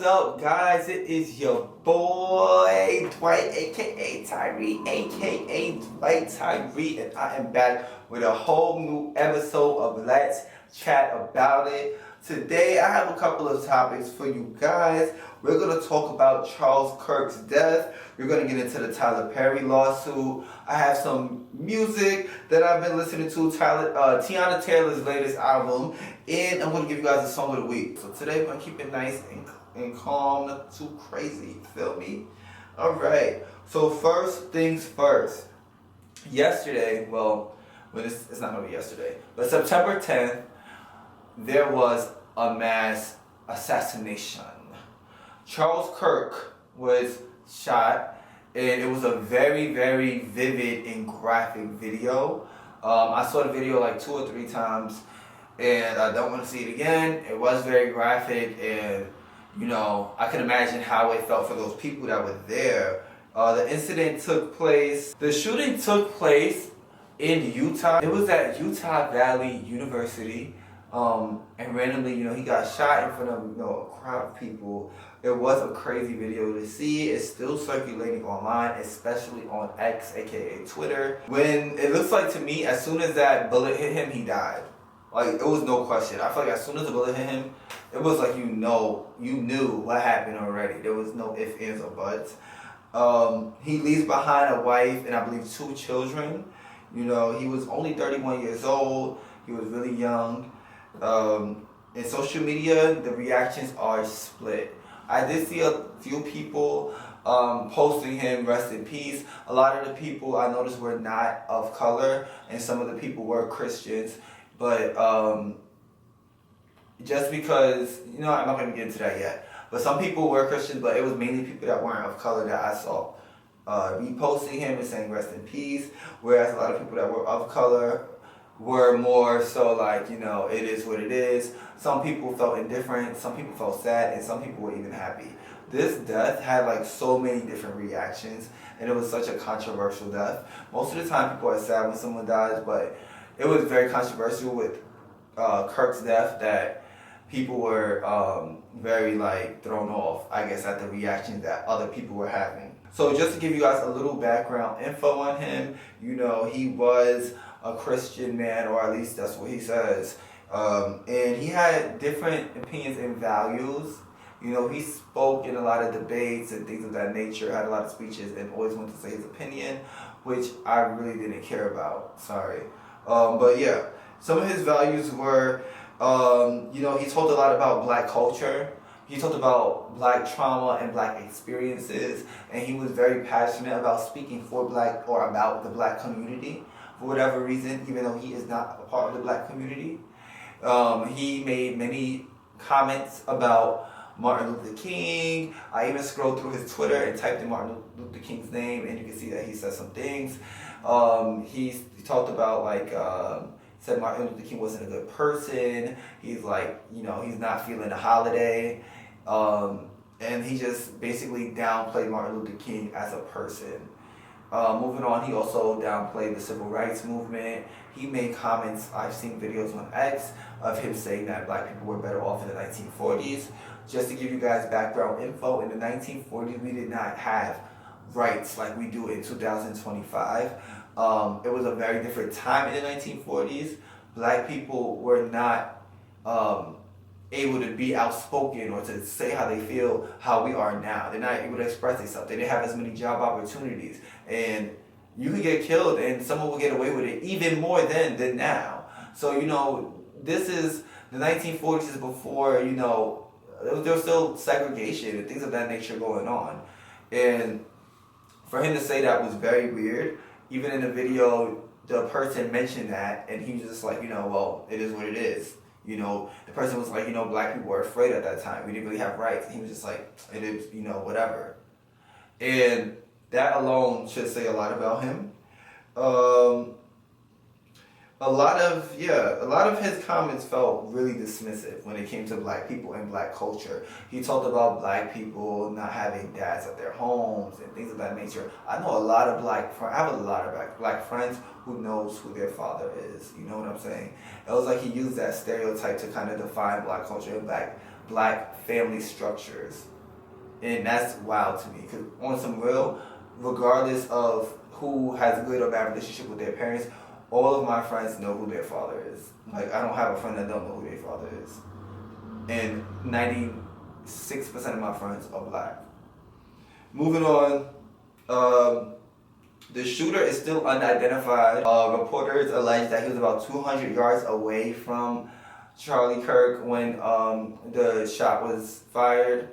up, guys? It is your boy Dwight, aka Tyree, aka Dwight Tyree, and I am back with a whole new episode of Let's Chat About It. Today I have a couple of topics for you guys. We're going to talk about Charlie Kirk's death. We're going to get into the Tyler Perry lawsuit. I have some music that I've been listening to, Teyana Taylor's latest album, and I'm going to give you guys a song of the week. So today we're going to keep it nice and calm, not too crazy, feel me? Alright, so first things first. Yesterday, it's not going to be yesterday, but September 10th, there was a mass assassination. Charlie Kirk was shot, and it was a very, very vivid and graphic video. I saw the video like 2 or 3 times, and I don't want to see it again. It was very graphic, and I can imagine how it felt for those people that were there. The shooting took place in Utah. It was at Utah Valley University. And randomly, he got shot in front of, a crowd of people. It was a crazy video to see. It's still circulating online, especially on X, aka Twitter. When it looks like to me, as soon as that bullet hit him, he died. Like, it was no question. I feel like as soon as the bullet hit him, it was like you knew what happened already. There was no ifs, ands, or buts. He leaves behind a wife and I believe 2 children. He was only 31 years old. He was really young. In social media, the reactions are split. I did see a few people posting him rest in peace. A lot of the people I noticed were not of color, and some of the people were Christians. But just because, I'm not going to get into that yet. But some people were Christians, but it was mainly people that weren't of color that I saw reposting him and saying rest in peace. Whereas a lot of people that were of color were more so like, it is what it is. Some people felt indifferent, some people felt sad, and some people were even happy. This death had like so many different reactions, and it was such a controversial death. Most of the time people are sad when someone dies, but it was very controversial with Kirk's death that people were very thrown off, I guess, at the reactions that other people were having. So just to give you guys a little background info on him, he was a Christian man, or at least that's what he says. And he had different opinions and values. He spoke in a lot of debates and things of that nature, had a lot of speeches, and always wanted to say his opinion, which I really didn't care about. Sorry. But yeah, some of his values were, he talked a lot about black culture. He talked about black trauma and black experiences, and he was very passionate about speaking for black or about the black community. For whatever reason, even though he is not a part of the black community. He made many comments about Martin Luther King. I even scrolled through his Twitter and typed in Martin Luther King's name, and you can see that he said some things. He talked about said Martin Luther King wasn't a good person. He's he's not feeling the holiday. And he just basically downplayed Martin Luther King as a person. Moving on, he also downplayed the civil rights movement. He made comments, I've seen videos on X, of him saying that black people were better off in the 1940s. Just to give you guys background info, in the 1940s, we did not have rights like we do in 2025. It was a very different time in the 1940s. Black people were not able to be outspoken or to say how they feel how we are now. They're not able to express themselves. They didn't have as many job opportunities. And you could get killed and someone will get away with it even more then than now. So, this is the 1940s before, there was still segregation and things of that nature going on. And for him to say that was very weird. Even in the video, the person mentioned that, and he was just like, it is what it is. The person was like, black people were afraid at that time. We didn't really have rights. And he was just like, it is, whatever. And that alone should say a lot about him. A lot of his comments felt really dismissive when it came to black people and black culture. He talked about black people not having dads at their homes and things of that nature. I know a lot of I have a lot of black friends who knows who their father is. You know what I'm saying? It was like he used that stereotype to kind of define black culture and black family structures. And that's wild to me, because on some real, regardless of who has a good or bad relationship with their parents, all of my friends know who their father is. Like, I don't have a friend that don't know who their father is. And 96% of my friends are black. Moving on, the shooter is still unidentified. Reporters allege that he was about 200 yards away from Charlie Kirk when the shot was fired.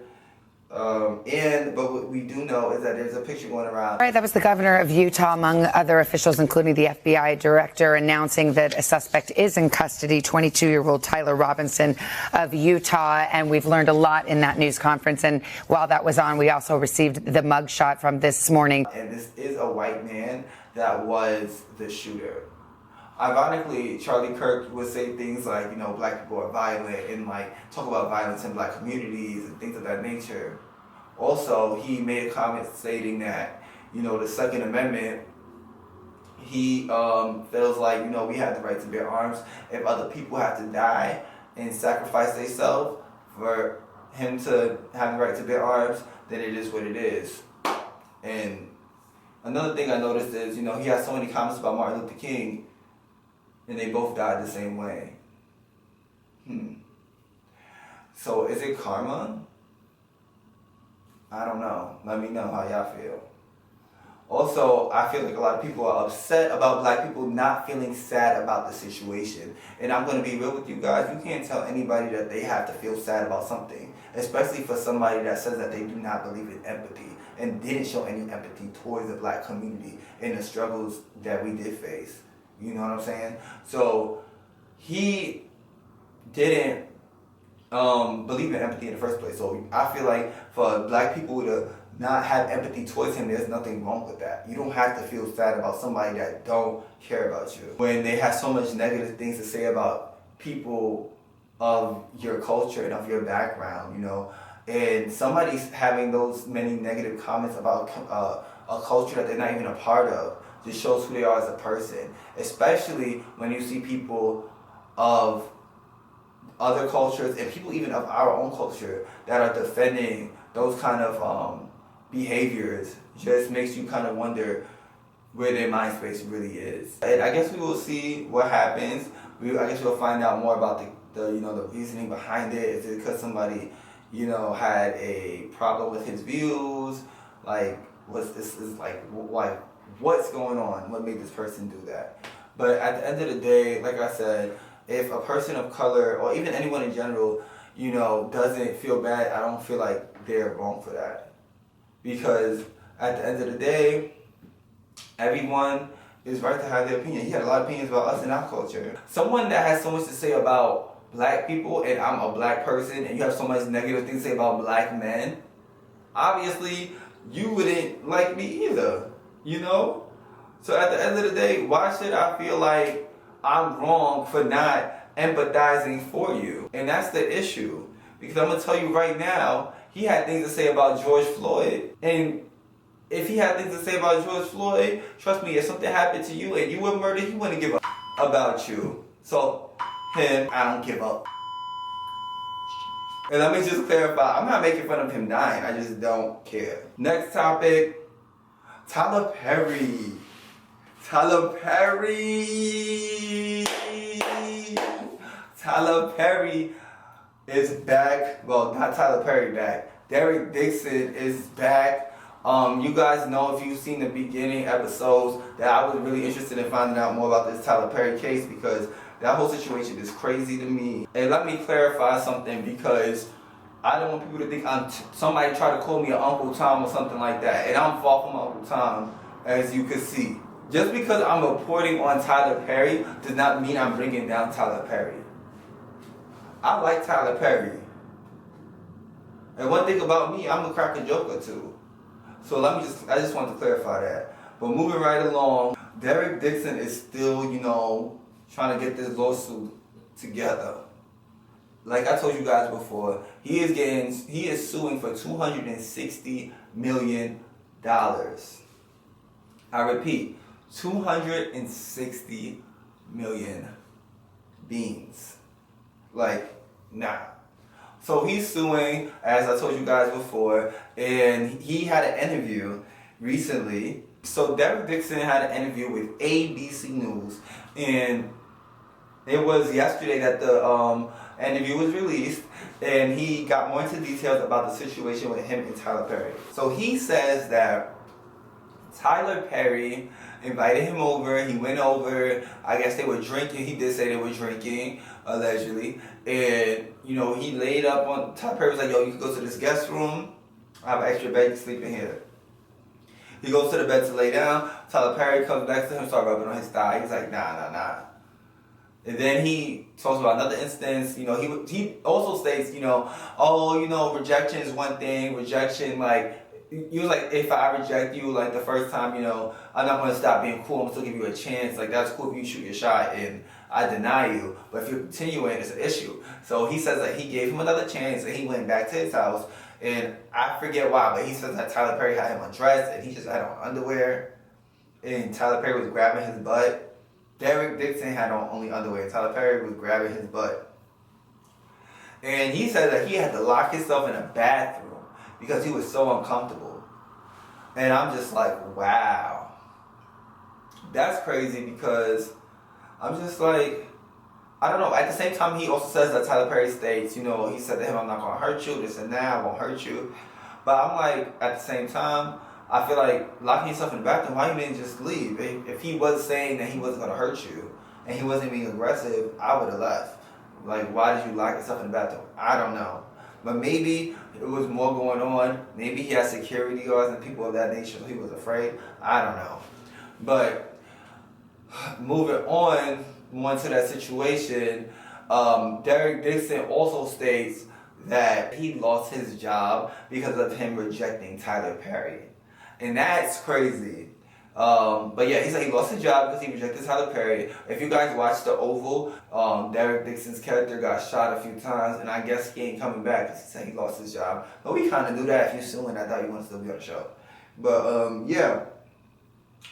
But what we do know is that there's a picture going around. All right, that was the governor of Utah, among other officials, including the FBI director, announcing that a suspect is in custody, 22-year-old Tyler Robinson of Utah. And we've learned a lot in that news conference. And while that was on, we also received the mugshot from this morning. And this is a white man that was the shooter. Ironically, Charlie Kirk would say things like, you know, black people are violent, and like talk about violence in black communities and things of that nature. Also, he made a comment stating that, you know, the Second Amendment, he feels like, you know, we have the right to bear arms. If other people have to die and sacrifice themselves for him to have the right to bear arms, then it is what it is. And another thing I noticed is, you know, he has so many comments about Martin Luther King, and they both died the same way. So is it karma? I don't know. Let me know how y'all feel. Also, I feel like a lot of people are upset about black people not feeling sad about the situation. And I'm going to be real with you guys. You can't tell anybody that they have to feel sad about something, especially for somebody that says that they do not believe in empathy and didn't show any empathy towards the black community and the struggles that we did face. You know what I'm saying? So he didn't believe in empathy in the first place. So I feel like for black people to not have empathy towards him, there's nothing wrong with that. You don't have to feel sad about somebody that don't care about you. When they have so much negative things to say about people of your culture and of your background, you know, and somebody's having those many negative comments about a culture that they're not even a part of, just shows who they are as a person. Especially when you see people of other cultures and people even of our own culture that are defending those kind of behaviors. Just makes you kind of wonder where their mind space really is. And I guess we will see what happens. I guess we'll find out more about the you know, the reasoning behind it. Is it because somebody, you know, had a problem with his views? Like, what's going on? What made this person do that? But at the end of the day, like I said, if a person of color or even anyone in general, you know, doesn't feel bad, I don't feel like they're wrong for that. Because at the end of the day, everyone is right to have their opinion. He had a lot of opinions about us and our culture. Someone that has so much to say about black people, and I'm a black person, and you have so much negative things to say about black men, obviously you wouldn't like me either, you know? So at the end of the day, why should I feel like I'm wrong for not empathizing for you? And that's the issue. Because I'm going to tell you right now, he had things to say about George Floyd. And if he had things to say about George Floyd, trust me, if something happened to you and you were murdered, he wouldn't give a about you. So, him, I don't give up. And let me just clarify, I'm not making fun of him dying, I just don't care. Next topic, Tyler Perry. Tyler Perry is back. Well, not Tyler Perry back. Derek Dixon is back. You guys know, if you've seen the beginning episodes, that I was really interested in finding out more about this Tyler Perry case, because that whole situation is crazy to me. And let me clarify something, because I don't want people to think I'm somebody try to call me an Uncle Tom or something like that. And I'm far from Uncle Tom, as you can see. Just because I'm reporting on Tyler Perry does not mean I'm bringing down Tyler Perry. I like Tyler Perry. And one thing about me, I'm a cracker joker too. So I just want to clarify that. But moving right along, Derek Dixon is still, you know, trying to get this lawsuit together. Like I told you guys before, he is suing for $260 million. I repeat, 260 million beans. Like, nah. So he's suing, as I told you guys before, and he had an interview recently. So Derek Dixon had an interview with ABC News, and it was yesterday that the interview was released, and he got more into details about the situation with him and Tyler Perry. So he says that Tyler Perry invited him over. He went over. I guess they were drinking. He did say they were drinking, allegedly. And, you know, he laid up on... Tyler Perry was like, yo, you can go to this guest room. I have an extra bed. You can sleep in here. He goes to the bed to lay down. Tyler Perry comes back to him, start rubbing on his thigh. He's like, nah. And then he talks about another instance. You know, he also states, you know, oh, you know, rejection is one thing. Rejection, like... He was like, if I reject you, like, the first time, you know, I'm not going to stop being cool. I'm still give you a chance. Like, that's cool if you shoot your shot and I deny you. But if you're continuing, it's an issue. So he says that he gave him another chance and he went back to his house. And I forget why, but he says that Tyler Perry had him undressed and he just had on underwear. And Tyler Perry was grabbing his butt. Derek Dixon had on only underwear. Tyler Perry was grabbing his butt. And he said that he had to lock himself in a bathroom because he was so uncomfortable. And I'm just like, wow. That's crazy because I'm just like, I don't know. At the same time, he also says that Tyler Perry states, you know, he said to him, I'm not going to hurt you, this and that, I won't hurt you. But I'm like, at the same time, I feel like locking yourself in the bathroom, why you didn't just leave? If he was saying that he wasn't going to hurt you and he wasn't being aggressive, I would have left. Like, why did you lock yourself in the bathroom? I don't know. But maybe it was more going on. Maybe he had security guards and people of that nature, so he was afraid. I don't know. But moving on to that situation, Derek Dixon also states that he lost his job because of him rejecting Tyler Perry. And that's crazy. But yeah, he said he lost his job because he rejected Tyler Perry. If you guys watched The Oval, Derek Dixon's character got shot a few times, and I guess he ain't coming back because he said he lost his job. But we kind of knew that if you're suing. I thought you want to still be on the show. But yeah,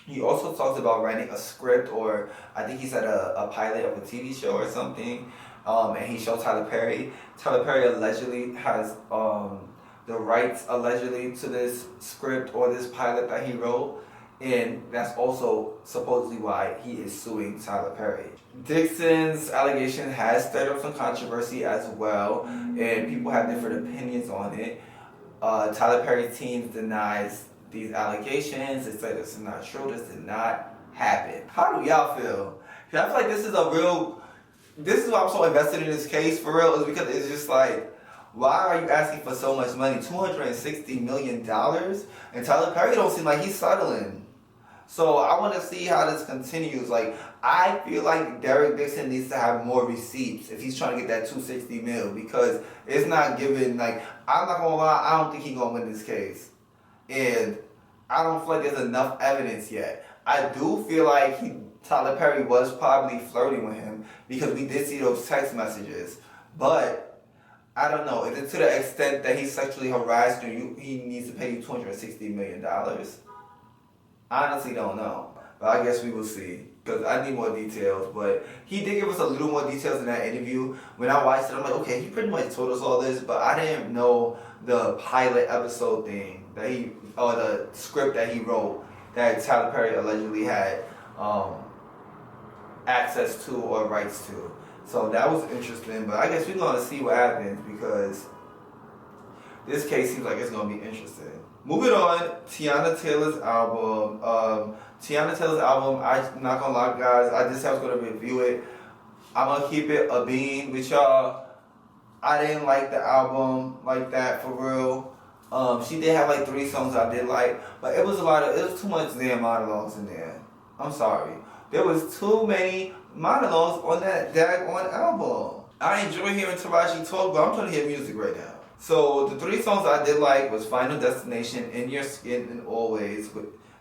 he also talked about writing a script, or I think he said a pilot of a TV show or something. And he showed Tyler Perry. Tyler Perry allegedly has the rights allegedly to this script or this pilot that he wrote. And that's also supposedly why he is suing Tyler Perry. Dixon's allegation has stirred up some controversy as well, and people have different opinions on it. Tyler Perry's team denies these allegations. They say this is not true, this did not happen. How do y'all feel? I feel like this is why I'm so invested in this case, for real, is because it's just like, why are you asking for so much money? $260 million? And Tyler Perry don't seem like he's settling. So I want to see how this continues. Like, I feel like Derek Dixon needs to have more receipts if he's trying to get that $260 million, because it's not given. Like, I'm not gonna lie, I don't think he's gonna win this case, and I don't feel like there's enough evidence yet. I do feel like Tyler Perry was probably flirting with him because we did see those text messages, but I don't know. Is it to the extent that he sexually harassed you, he needs to pay you $260 million? I honestly don't know, but I guess we will see, because I need more details. But he did give us a little more details in that interview. When I watched it, I'm like, okay, he pretty much told us all this, but I didn't know the pilot episode thing or the script that he wrote that Tyler Perry allegedly had access to or rights to. So that was interesting, but I guess we're going to see what happens, because this case seems like it's going to be interesting. Moving on, Teyana Taylor's album. I'm not going to lie, guys, I just was going to review it. I'm going to keep it a bean with y'all. I didn't like the album like that, for real. She did have like 3 songs I did like, but it was too much damn monologues in there. I'm sorry. There was too many monologues on that daggone album. I enjoy hearing Taraji talk, but I'm trying to hear music right now. So the 3 songs I did like was Final Destination, In Your Skin, and Always.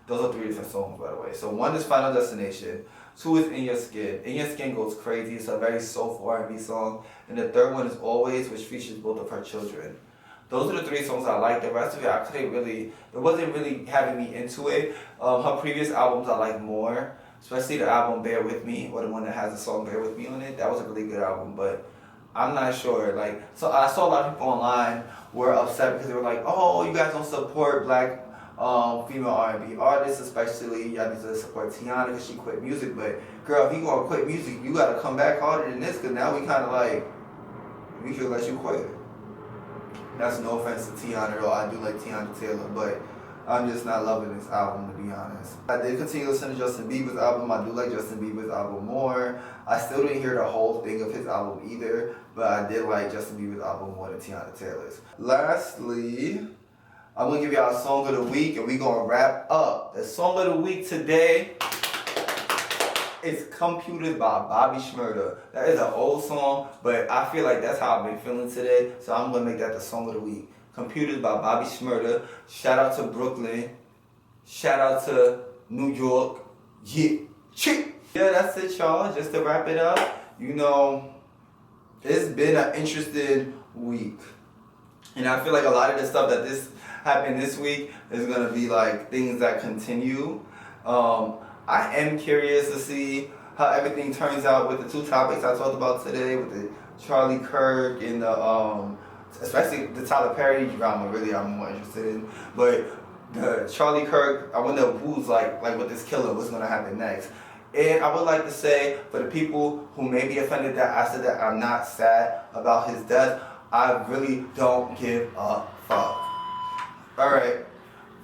Those are 3 different songs, by the way. So 1 is Final Destination, 2 is In Your Skin. In Your Skin goes crazy. It's a very soulful R&B song. And the 3rd one is Always, which features both of her children. Those are the 3 songs I like. The rest of it, it wasn't really having me into it. Her previous albums I like more, especially the album Bear With Me, or the one that has the song Bear With Me on it. That was a really good album, but I'm not sure. Like, so I saw a lot of people online were upset because they were like, "Oh, you guys don't support black female R&B artists, especially y'all need to support Teyana because she quit music." But girl, if you gonna quit music, you gotta come back harder than this, because now we kind of like, we should let you quit. That's no offense to Teyana at all. I do like Teyana Taylor, but I'm just not loving this album, to be honest. I did continue to listen to Justin Bieber's album. I do like Justin Bieber's album more. I still didn't hear the whole thing of his album either, but I did like Justin Bieber's album more than Teyana Taylor's. Lastly, I'm gonna give y'all a song of the week, and we're gonna wrap up. The song of the week today is Computers by Bobby Shmurda. That is an old song, but I feel like that's how I've been feeling today, so I'm gonna make that the song of the week. Computers by Bobby Shmurda. Shout out to Brooklyn. Shout out to New York. Yeah, that's it, y'all. Just to wrap it up, you know, it's been an interesting week. And I feel like a lot of the stuff that happened this week is gonna be like things that continue. I am curious to see how everything turns out with the two topics I talked about today, with the Charlie Kirk and the especially the Tyler Perry drama. Really, I'm more interested in. But the Charlie Kirk, I wonder who's like with this killer, what's gonna happen next. And I would like to say, for the people who may be offended that I said that I'm not sad about his death, I really don't give a fuck. Alright.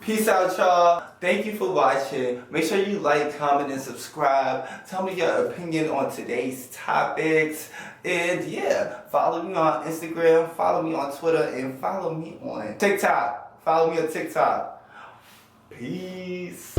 Peace out, y'all. Thank you for watching. Make sure you like, comment, and subscribe. Tell me your opinion on today's topics. And yeah, follow me on Instagram, follow me on Twitter, and follow me on TikTok. Follow me on TikTok. Peace.